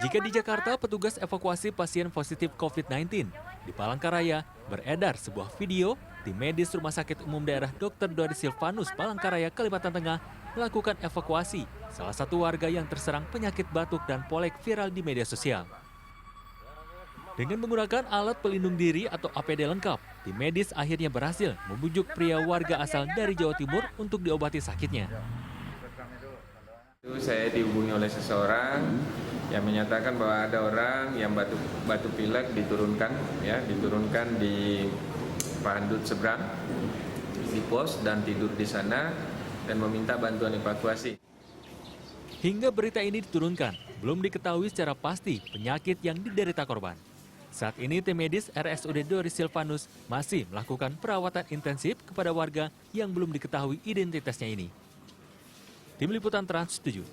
Jika di Jakarta, petugas evakuasi pasien positif COVID-19, di Palangkaraya beredar sebuah video tim medis Rumah Sakit Umum Daerah Dr. Doris Silvanus Palangkaraya, Kalimantan Tengah melakukan evakuasi salah satu warga yang terserang penyakit batuk dan polek viral di media sosial. Dengan menggunakan alat pelindung diri atau APD lengkap, tim medis akhirnya berhasil membujuk pria warga asal dari Jawa Timur untuk diobati sakitnya. Saya dihubungi oleh seseorang yang menyatakan bahwa ada orang yang batuk pilek diturunkan di Pandut seberang di pos dan tidur di sana dan meminta bantuan evakuasi. Hingga berita ini diturunkan, belum diketahui secara pasti penyakit yang diderita korban. Saat ini tim medis RSUD Doris Silvanus masih melakukan perawatan intensif kepada warga yang belum diketahui identitasnya ini. Tim Liputan Trans 7.